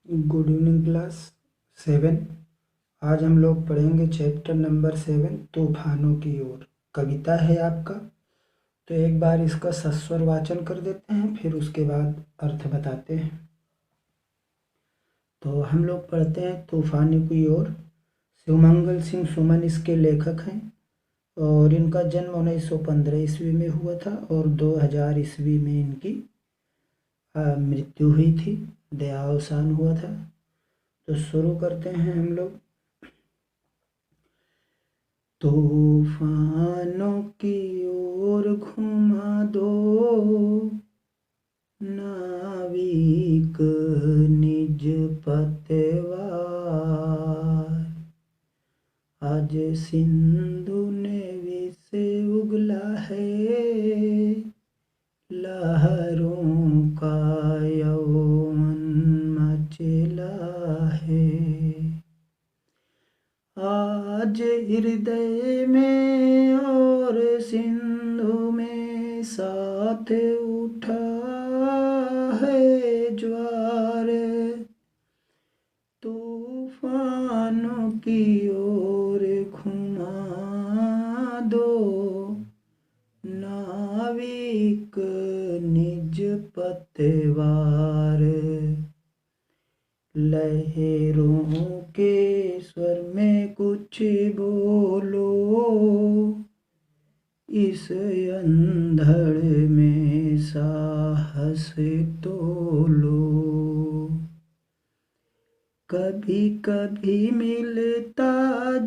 Good evening class 7। आज हम लोग पढ़ेंगे चैप्टर नंबर 7 तूफानों की ओर। कविता है आपका, तो एक बार इसका सस्वर वाचन कर देते हैं, फिर उसके बाद अर्थ बताते हैं। तो हम लोग पढ़ते हैं तूफानों की ओर। शिवमंगल सिंह सुमन इसके लेखक हैं और इनका जन्म 1915 ईस्वी में हुआ था और 2000 ईस्वी में इनकी मृत्यु हुई थी, देहावसान हुआ था। तो शुरू करते हैं हम लोग। तूफानों की ओर घुमा दो नाविक निज पतवार, आज सिंधु नेवी से उगला है लहरों का यौवन मचला है। आज हृदय में और सिंधु में साथ उठा है ज्वार, तूफानों की ओर घुमा दो नाविक निज पतवार, लहरों के स्वर में कुछ बोलो इस अंधड़ में साहस तोलो, कभी कभी मिलता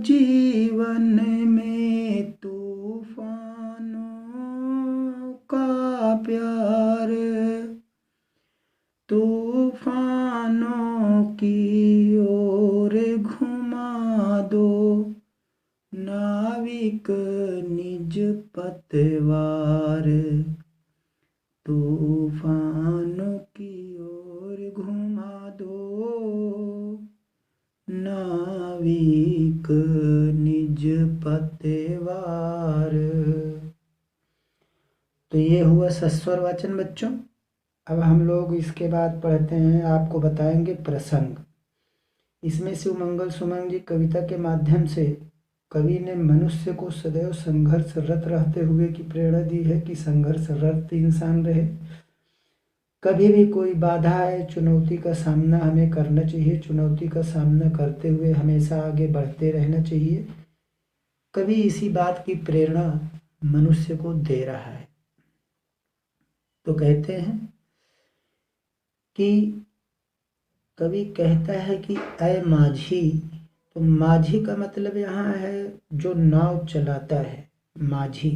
जीवन में तूफानों का प्यार, तूफानों की ओर घुमा दो नाविक निज पतवार, तूफानों की ओर घुमा दो नाविक निज पतवार। तो ये हुआ सस्वर वाचन बच्चों। अब हम लोग इसके बाद पढ़ते हैं, आपको बताएंगे प्रसंग। इसमें शिवमंगल सुमन जी कविता के माध्यम से कवि ने मनुष्य को सदैव संघर्षरत रहते हुए की प्रेरणा दी है कि संघर्षरत इंसान रहे। कभी भी कोई बाधा आए, चुनौती का सामना हमें करना चाहिए, चुनौती का सामना करते हुए हमेशा आगे बढ़ते रहना चाहिए। कवि इसी बात की प्रेरणा मनुष्य को दे रहा है। तो कहते हैं कि कवि कहता है कि ऐ माझी, तो माझी का मतलब यहाँ है जो नाव चलाता है, माझी।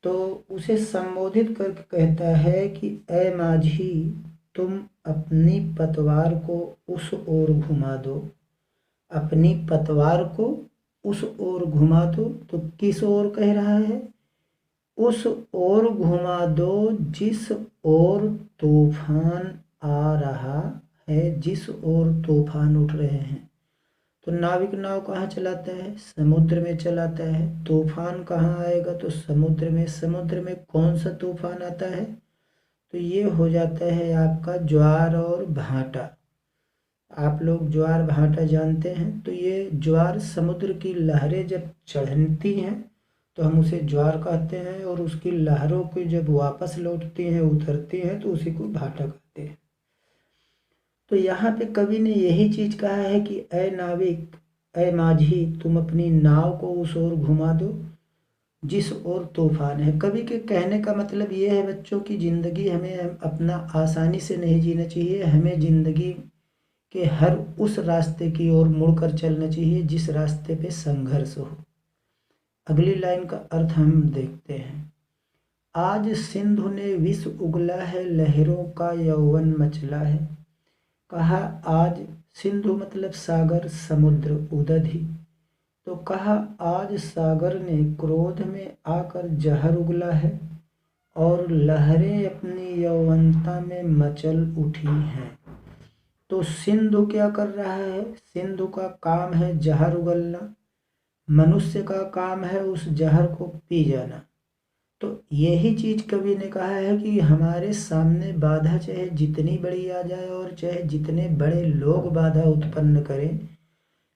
तो उसे संबोधित करके कहता है कि ऐ माझी, तुम अपनी पतवार को उस ओर घुमा दो, अपनी पतवार को उस ओर घुमा दो। तो किस ओर कह रहा है? उस ओर घुमा दो जिस ओर तूफान आ रहा है, जिस ओर तूफान उठ रहे हैं। तो नाविक नाव कहाँ चलाता है? समुद्र में चलाता है। तूफान कहाँ आएगा? तो समुद्र में। समुद्र में कौन सा तूफान आता है? तो ये हो जाता है आपका ज्वार और भाटा। आप लोग ज्वार भाटा जानते हैं। तो ये ज्वार, समुद्र की लहरें जब चढ़ती हैं तो हम उसे ज्वार कहते हैं, और उसकी लहरों को जब वापस लौटती हैं, उतरती हैं, तो उसी को भाटा कहते हैं। तो यहाँ पे कवि ने यही चीज कहा है कि ऐ नाविक, ऐ माझी, तुम अपनी नाव को उस ओर घुमा दो जिस ओर तूफान है। कवि के कहने का मतलब ये है बच्चों की ज़िंदगी हमें अपना आसानी से नहीं जीना चाहिए, हमें ज़िंदगी के हर उस रास्ते की ओर मुड़कर चलना चाहिए जिस रास्ते पे संघर्ष हो। अगली लाइन का अर्थ हम देखते हैं। आज सिंधु ने विष उगला है, लहरों का यौवन मचला है। कहा आज, सिंधु मतलब सागर, समुद्र, उदधि। तो कहा आज सागर ने क्रोध में आकर जहर उगला है और लहरें अपनी यौवनता में मचल उठी हैं। तो सिंधु क्या कर रहा है? सिंधु का काम है जहर उगलना, मनुष्य का काम है उस जहर को पी जाना। तो यही चीज़ कवि ने कहा है कि हमारे सामने बाधा चाहे जितनी बड़ी आ जाए और चाहे जितने बड़े लोग बाधा उत्पन्न करें,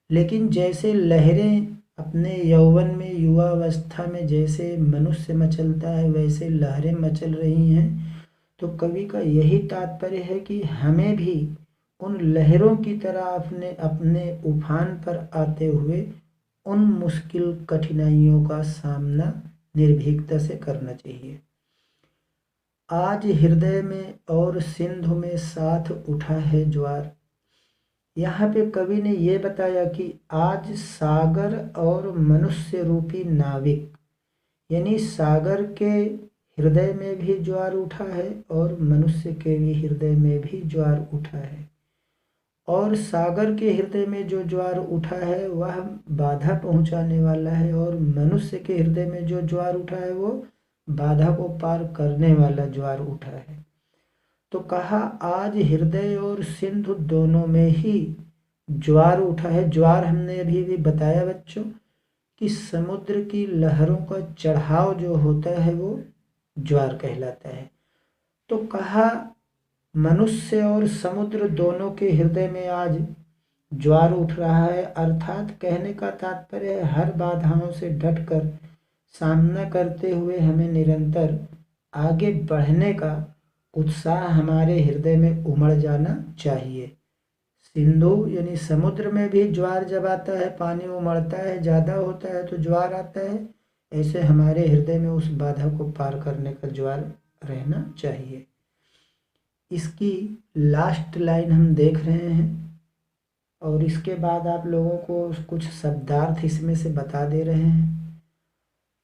लेकिन जैसे लहरें अपने यौवन में युवावस्था में जैसे मनुष्य मचलता है वैसे लहरें मचल रही हैं। तो कवि का यही तात्पर्य है कि हमें भी उन लहरों की तरह अपने अपने उफान पर आते हुए उन मुश्किल कठिनाइयों का सामना निर्भीकता से करना चाहिए। आज हृदय में और सिंधु में साथ उठा है ज्वार। यहाँ पे कवि ने ये बताया कि आज सागर और मनुष्य रूपी नाविक, यानी सागर के हृदय में भी ज्वार उठा है और मनुष्य के भी हृदय में भी ज्वार उठा है। और सागर के हृदय में जो ज्वार उठा है वह बाधा पहुंचाने वाला है, और मनुष्य के हृदय में जो ज्वार उठा है वो बाधा को पार करने वाला ज्वार उठा है। तो कहा आज हृदय और सिंधु दोनों में ही ज्वार उठा है। ज्वार हमने अभी भी बताया बच्चों कि समुद्र की लहरों का चढ़ाव जो होता है वो ज्वार कहलाता है। तो कहा मनुष्य और समुद्र दोनों के हृदय में आज ज्वार उठ रहा है, अर्थात कहने का तात्पर्य है हर बाधाओं से डटकर सामना करते हुए हमें निरंतर आगे बढ़ने का उत्साह हमारे हृदय में उमड़ जाना चाहिए। सिंधु यानी समुद्र में भी ज्वार जब आता है, पानी उमड़ता है, ज़्यादा होता है तो ज्वार आता है, ऐसे हमारे हृदय में उस बाधा को पार करने का ज्वार रहना चाहिए। इसकी लास्ट लाइन हम देख रहे हैं और इसके बाद आप लोगों को कुछ शब्दार्थ इसमें से बता दे रहे हैं।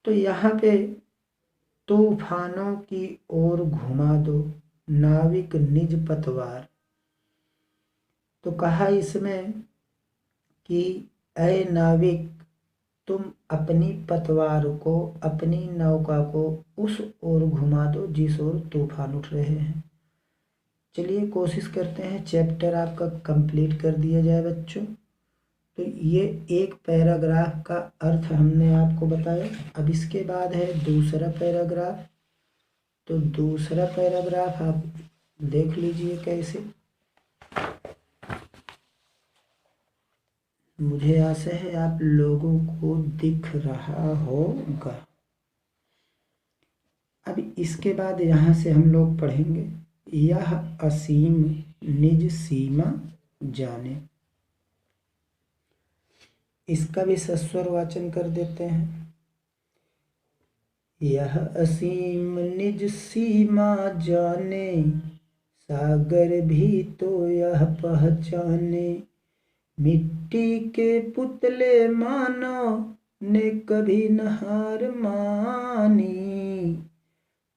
तो यहाँ पे तूफानों की ओर घुमा दो नाविक निज पतवार। तो कहा इसमें कि ऐ नाविक तुम अपनी पतवार को, अपनी नौका को उस ओर घुमा दो जिस ओर तूफान उठ रहे हैं। चलिए कोशिश करते हैं चैप्टर आपका कंप्लीट कर दिया जाए बच्चों। तो ये एक पैराग्राफ का अर्थ हमने आपको बताया। अब इसके बाद है दूसरा पैराग्राफ। तो दूसरा पैराग्राफ आप देख लीजिए कैसे। मुझे आशा है आप लोगों को दिख रहा होगा। अब इसके बाद यहाँ से हम लोग पढ़ेंगे यह असीम निज सीमा जाने। इसका भी सस्वर वाचन कर देते हैं। यह असीम निज सीमा जाने सागर भी तो यह पहचाने। मिट्टी के पुतले मानव ने कभी न हार मानी।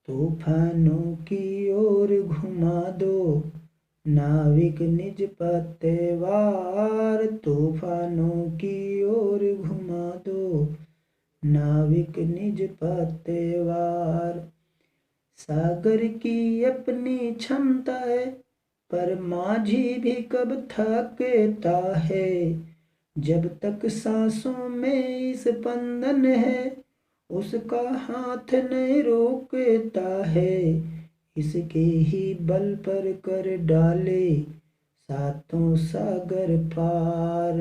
तूफानों की ओर घुमा दो नाविक निज पतवार। तूफानों की ओर घुमा दो नाविक निज पतवार। सागर की अपनी क्षमता है पर माझी भी कब थकता है। जब तक सांसों में इस स्पंदन है उसका हाथ नहीं रोकता है। इसके ही बल पर कर डाले सातों सागर पार।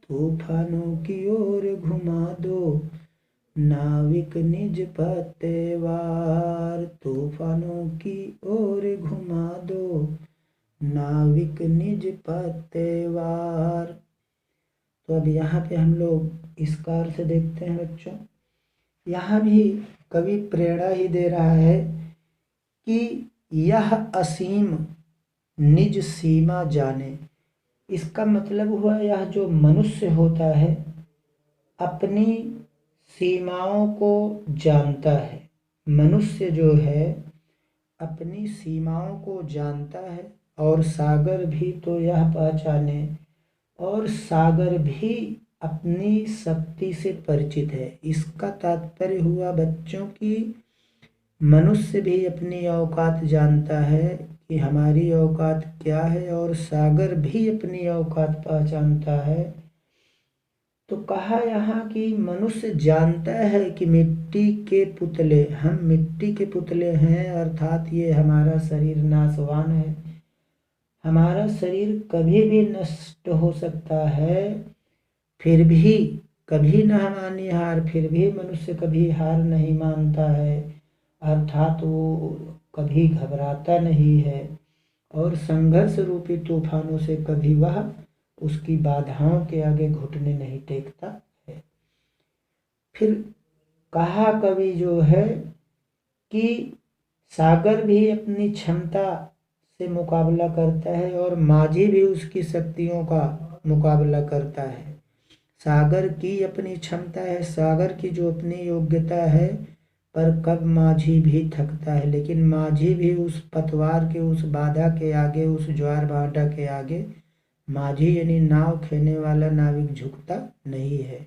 तूफानों की ओर घुमा दो नाविक निज पतवार। तूफानों की ओर घुमा दो नाविक निज पतवार। तो अब यहाँ पे हम लोग इसका अर्थ देखते हैं बच्चों। यहाँ भी कवि प्रेरणा ही दे रहा है कि यह असीम निज सीमा जाने। इसका मतलब हुआ यह जो मनुष्य होता है अपनी सीमाओं को जानता है। मनुष्य जो है अपनी सीमाओं को जानता है और सागर भी तो यह पहचाने, और सागर भी अपनी शक्ति से परिचित है। इसका तात्पर्य हुआ बच्चों की मनुष्य भी अपनी औकात जानता है कि हमारी औकात क्या है, और सागर भी अपनी औकात पहचानता है। तो कहा यहाँ कि मनुष्य जानता है कि मिट्टी के पुतले, हम मिट्टी के पुतले हैं, अर्थात ये हमारा शरीर नाशवान है, हमारा शरीर कभी भी नष्ट हो सकता है, फिर भी कभी न मानी हार, फिर भी मनुष्य कभी हार नहीं मानता है, अर्थात वो कभी घबराता नहीं है और संघर्ष रूपी तूफानों से कभी वह उसकी बाधाओं के आगे घुटने नहीं टेकता है। फिर कहा कवि जो है कि सागर भी अपनी क्षमता से मुकाबला करता है और माझी भी उसकी शक्तियों का मुकाबला करता है। सागर की अपनी क्षमता है, सागर की जो अपनी योग्यता है, पर कब माझी भी थकता है, लेकिन माझी भी उस पतवार के, उस बाधा के आगे, उस ज्वार भाटा के आगे माझी यानी नाव खेने वाला नाविक झुकता नहीं है।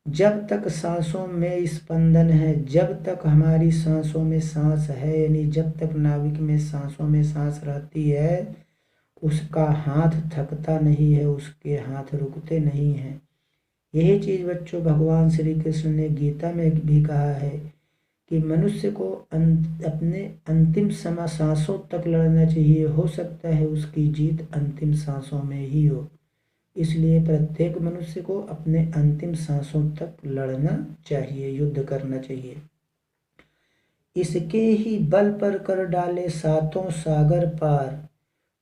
जब तक सांसों में स्पंदन है, जब तक हमारी सांसों में सांस है, यानी जब तक नाविक में सांसों में सांस रहती है, उसका हाथ थकता नहीं है, उसके हाथ रुकते नहीं हैं। यही चीज़ बच्चों भगवान श्री कृष्ण ने गीता में भी कहा है कि मनुष्य को अपने अंतिम सांसों तक लड़ना चाहिए, हो सकता है उसकी जीत अंतिम सांसों में ही हो, इसलिए प्रत्येक मनुष्य को अपने अंतिम सांसों तक लड़ना चाहिए, युद्ध करना चाहिए। इसके ही बल पर कर डाले सातों सागर पार,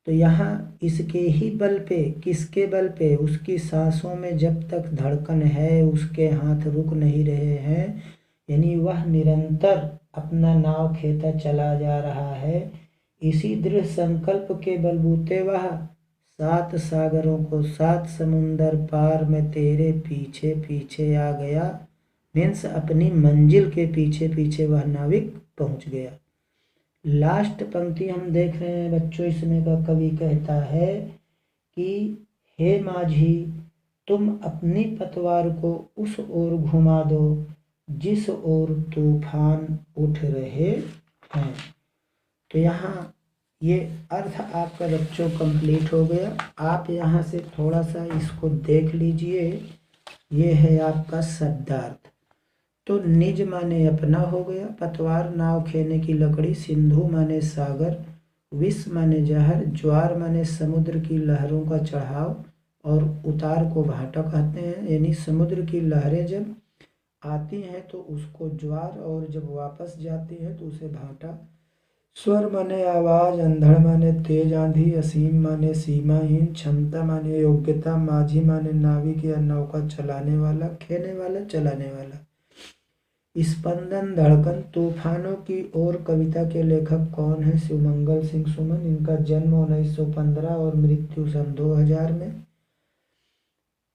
तो यहाँ इसके ही बल पे, किसके बल पे, उसकी सांसों में जब तक धड़कन है, उसके हाथ रुक नहीं रहे हैं, यानी वह निरंतर अपना नाव खेता चला जा रहा है, इसी दृढ़ संकल्प के बलबूते वह सात सागरों को, सात समुंदर पार में तेरे पीछे पीछे आ गया, मीन्स अपनी मंजिल के पीछे पीछे वह नाविक पहुंच गया। लास्ट पंक्ति हम देख रहे हैं बच्चों, इसमें का कवि कहता है कि हे माझी, तुम अपनी पतवार को उस ओर घुमा दो जिस ओर तूफान उठ रहे हैं। तो यहाँ ये अर्थ आपका बच्चों कंप्लीट हो गया। आप यहाँ से थोड़ा सा इसको देख लीजिए, ये है आपका शब्दार्थ। तो निज माने अपना हो गया, पतवार नाव खेने की लकड़ी, सिंधु माने सागर, विष माने जहर, ज्वार माने समुद्र की लहरों का चढ़ाव और उतार को भाटा कहते हैं, यानी समुद्र की लहरें जब आती हैं तो उसको ज्वार और जब वापस जाती है तो उसे भाटा। स्वर माने आवाज, अंधड़ माने तेज आंधी, असीम माने सीमाहीन, क्षमता माने योग्यता, माझी माने नाविक या नौका चलाने वाला, खेने वाला, चलाने वाला। स्पंदन, धड़कन, तूफानों की ओर कविता के लेखक कौन है? शिवमंगल सिंह सुमन। इनका जन्म 1915 और मृत्यु सन 2000 में।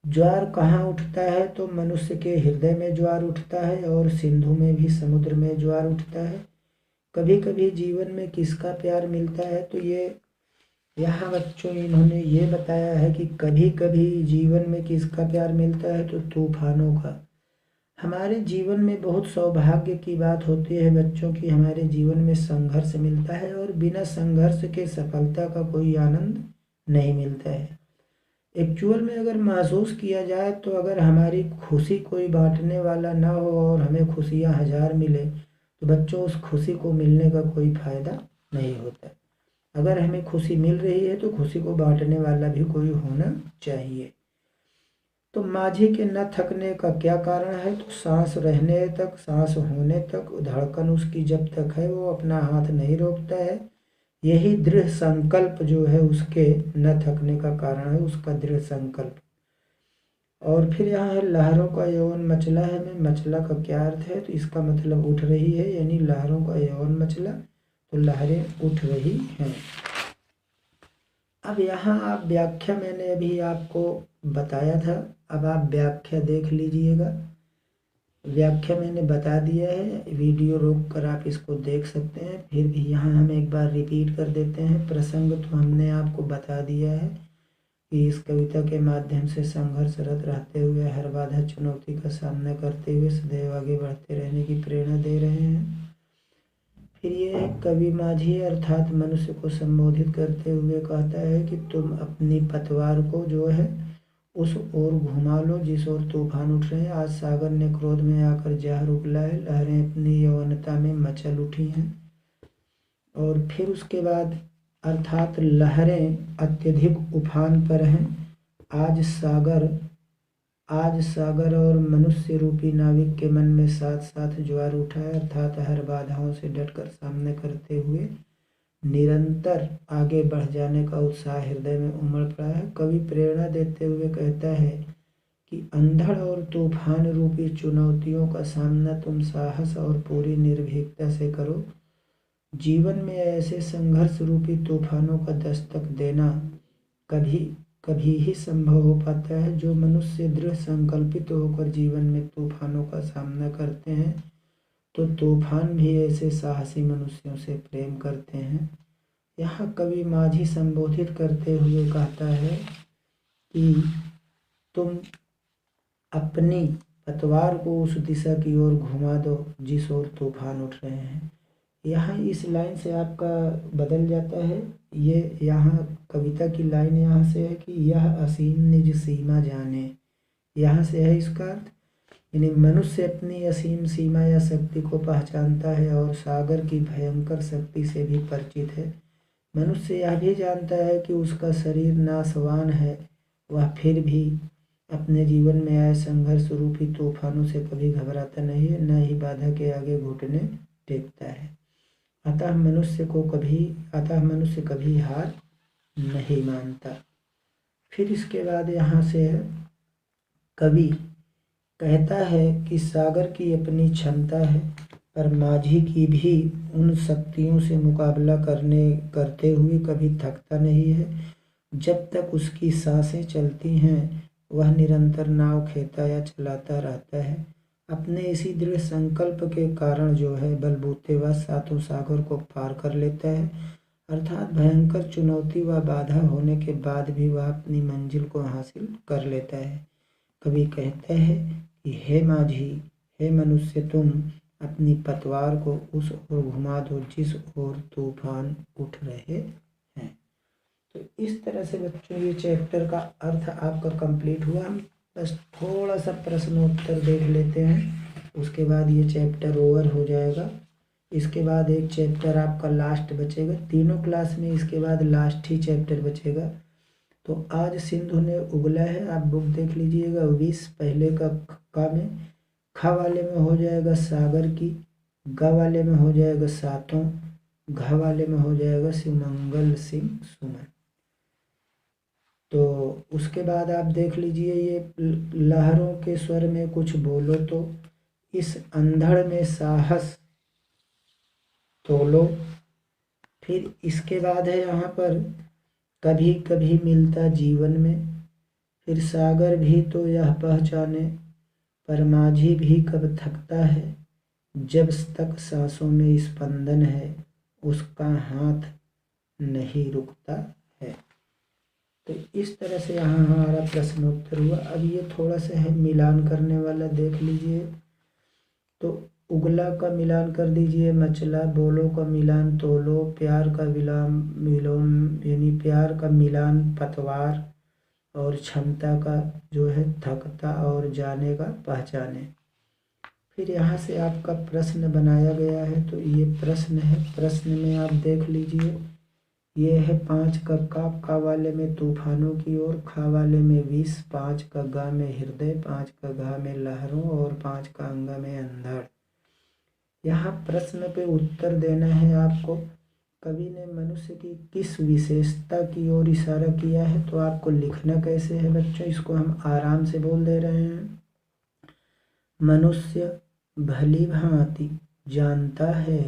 ज्वार कहाँ उठता है? तो मनुष्य के हृदय में ज्वार उठता है और सिंधु में भी, समुद्र में ज्वार उठता है। कभी कभी जीवन में किसका प्यार मिलता है? तो ये यहाँ बच्चों इन्होंने ये बताया है कि कभी कभी जीवन में किसका प्यार मिलता है? तो तूफानों का। हमारे जीवन में बहुत सौभाग्य की बात होती है बच्चों की, हमारे जीवन में संघर्ष मिलता है और बिना संघर्ष के सफलता का कोई आनंद नहीं मिलता है। एक्चुअल में अगर महसूस किया जाए तो अगर हमारी खुशी कोई बांटने वाला ना हो और हमें खुशियाँ 1000 मिले तो बच्चों उस खुशी को मिलने का कोई फ़ायदा नहीं होता। अगर हमें खुशी मिल रही है तो खुशी को बांटने वाला भी कोई होना चाहिए। तो माझी के न थकने का क्या कारण है? तो सांस रहने तक, सांस होने तक, धड़कन उसकी जब तक है वो अपना हाथ नहीं रोकता है। यही दृढ़ संकल्प जो है उसके न थकने का कारण है, उसका दृढ़ संकल्प। और फिर यहाँ है लहरों का यौवन मचला है में, मचला का क्या अर्थ है? तो इसका मतलब उठ रही है, यानी लहरों का यौवन मचला, तो लहरें उठ रही हैं। अब यहाँ आप व्याख्या, मैंने अभी आपको बताया था, अब आप व्याख्या देख लीजिएगा। व्याख्या मैंने बता दिया है, वीडियो रोक कर आप इसको देख सकते हैं। फिर भी यहाँ हम एक बार रिपीट कर देते हैं। प्रसंग तो हमने आपको बता दिया है कि इस कविता के माध्यम से संघर्षरत रहते हुए, हर बाधा चुनौती का सामना करते हुए सदैव आगे बढ़ते रहने की प्रेरणा दे रहे हैं। फिर ये कवि माझी अर्थात मनुष्य को संबोधित करते हुए कहता है कि तुम अपनी पतवार को जो है उस ओर घुमा लो जिस ओर तूफान उठ रहे हैं। आज सागर ने क्रोध में आकर जहर उगला है, लहरें अपनी यौवनता में मचल उठी हैं। और फिर उसके बाद अर्थात लहरें अत्यधिक उफान पर हैं। आज सागर और मनुष्य रूपी नाविक के मन में साथ साथ ज्वार उठा है, अर्थात हर बाधाओं से डटकर सामने करते हुए निरंतर आगे बढ़ जाने का उत्साह हृदय में उमड़ पड़ा है। कवि प्रेरणा देते हुए कहता है कि अंधड़ और तूफान रूपी चुनौतियों का सामना तुम साहस और पूरी निर्भीकता से करो। जीवन में ऐसे संघर्ष रूपी तूफानों का दस्तक देना कभी कभी ही संभव हो पाता है। जो मनुष्य दृढ़ संकल्पित होकर जीवन में तूफानों का सामना करते हैं तो तूफान भी ऐसे साहसी मनुष्यों से प्रेम करते हैं। यहाँ कवि माझी संबोधित करते हुए कहता है कि तुम अपनी पतवार को उस दिशा की ओर घुमा दो जिस ओर तूफान उठ रहे हैं। यहाँ इस लाइन से आपका बदल जाता है। ये यहाँ कविता की लाइन यहाँ से है कि यह असीम निज सीमा जाने, यहाँ से है इसका अर्थ। यानी मनुष्य अपनी असीम सीमा या शक्ति को पहचानता है और सागर की भयंकर शक्ति से भी परिचित है। मनुष्य यह भी जानता है कि उसका शरीर नाशवान है, वह फिर भी अपने जीवन में आए संघर्ष रूपी तूफानों से कभी घबराता नहीं है, न ही बाधा के आगे घुटने टेकता है। अतः मनुष्य कभी हार नहीं मानता। फिर इसके बाद यहाँ से है, कवि कहता है कि सागर की अपनी क्षमता है पर माझी की भी उन शक्तियों से मुकाबला करते हुए कभी थकता नहीं है। जब तक उसकी सांसें चलती हैं वह निरंतर नाव खेता या चलाता रहता है। अपने इसी दृढ़ संकल्प के कारण जो है बलबूते वह सातों सागर को पार कर लेता है, अर्थात भयंकर चुनौती व बाधा होने के बाद भी वह अपनी मंजिल को हासिल कर लेता है। कवि कहते हैं कि हे माझी, हे मनुष्य, तुम अपनी पतवार को उस ओर घुमा दो जिस ओर तूफान उठ रहे हैं। तो इस तरह से बच्चों ये चैप्टर का अर्थ आपका कंप्लीट हुआ। हम बस थोड़ा सा प्रश्नोत्तर देख लेते हैं, उसके बाद ये चैप्टर ओवर हो जाएगा। इसके बाद एक चैप्टर आपका लास्ट बचेगा, तीनों क्लास में इसके बाद लास्ट ही चैप्टर बचेगा। तो आज सिंधु ने उगला है, आप बुक देख लीजिएगा। 20 पहले का में ख वाले में हो जाएगा सागर की, ग वाले में हो जाएगा सातों, घ वाले में हो जाएगा शिवमंगल सिंह सुमन। तो उसके बाद आप देख लीजिए ये लहरों के स्वर में कुछ बोलो तो, इस अंधड़ में साहस तोलो। फिर इसके बाद है यहाँ पर कभी कभी मिलता जीवन में, फिर सागर भी तो यह पहचाने, पर माझी भी कब थकता है, जब तक सांसों में स्पंदन है उसका हाथ नहीं रुकता है। तो इस तरह से यहाँ हमारा प्रश्नोत्तर हुआ। अब ये थोड़ा सा है मिलान करने वाला, देख लीजिए। तो उगला का मिलान कर दीजिए मचला, बोलो का मिलान तोलो, प्यार का विलोम यानी प्यार का मिलान पतवार, और क्षमता का जो है थकता और जाने का पहचाने। फिर यहाँ से आपका प्रश्न बनाया गया है, तो ये प्रश्न है। प्रश्न में आप देख लीजिए, ये है 5 का वाले में तूफानों की ओर, खा वाले में विष, 5 का गा में हृदय, 5 का घा में लहरों और 5 का अंगा में अंधड़। यहाँ प्रश्न पे उत्तर देना है आपको। कवि ने मनुष्य की किस विशेषता की ओर इशारा किया है, तो आपको लिखना कैसे है बच्चों, इसको हम आराम से बोल दे रहे हैं। मनुष्य भली भांति जानता है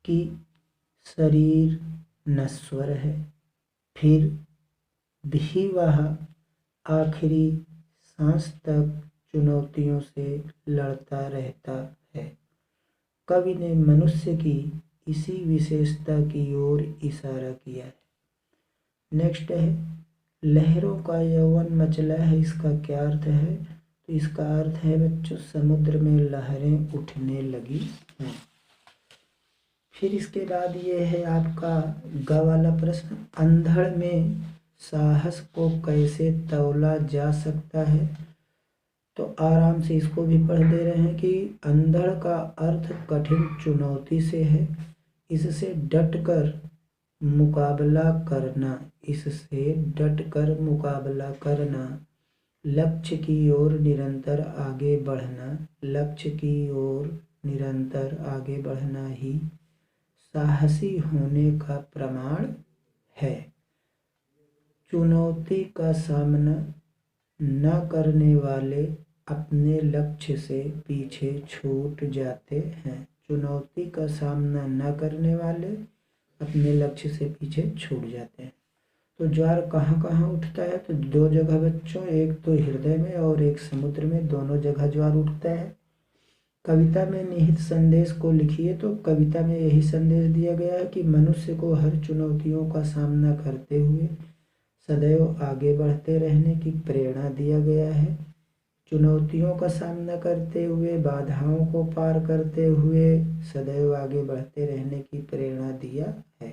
कि शरीर नश्वर है, फिर भी वह आखिरी सांस तक चुनौतियों से लड़ता रहता है। कवि ने मनुष्य की इसी विशेषता की ओर इशारा किया है। नेक्स्ट है, लहरों का यौवन मचला है, इसका क्या अर्थ है, तो इसका अर्थ है बच्चों समुद्र में लहरें उठने लगी हैं। फिर इसके बाद ये है आपका ग वाला प्रश्न, अंधड़ में साहस को कैसे तौला जा सकता है? तो आराम से इसको भी पढ़ दे रहे हैं कि अंधड़ का अर्थ कठिन चुनौती से है, इससे डटकर मुकाबला करना, इससे डटकर मुकाबला करना, लक्ष्य की ओर निरंतर आगे बढ़ना, लक्ष्य की ओर निरंतर आगे बढ़ना ही साहसी होने का प्रमाण है। चुनौती का सामना न करने वाले अपने लक्ष्य से पीछे छूट जाते हैं। चुनौती का सामना न करने वाले अपने लक्ष्य से पीछे छूट जाते हैं। तो ज्वार कहाँ कहाँ उठता है? तो दो जगह बच्चों, एक तो हृदय में और एक समुद्र में, दोनों जगह ज्वार उठता है। कविता में निहित संदेश को लिखिए। तो कविता में यही संदेश दिया गया है कि मनुष्य को हर चुनौतियों का सामना करते हुए सदैव आगे बढ़ते रहने की प्रेरणा दिया गया है। चुनौतियों का सामना करते हुए, बाधाओं को पार करते हुए सदैव आगे बढ़ते रहने की प्रेरणा दिया है।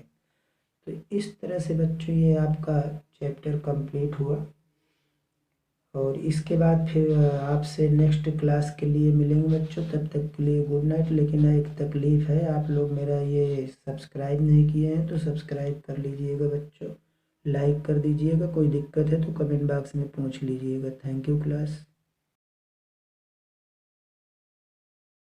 तो इस तरह से बच्चों ये आपका चैप्टर कंप्लीट हुआ और इसके बाद फिर आपसे नेक्स्ट क्लास के लिए मिलेंगे बच्चों। तब तक के लिए गुड नाइट। लेकिन एक तकलीफ़ है, आप लोग मेरा ये सब्सक्राइब नहीं किए हैं तो सब्सक्राइब कर लीजिएगा बच्चों, लाइक कर दीजिएगा। कोई दिक्कत है तो कमेंट बॉक्स में पूछ लीजिएगा। Thank you class.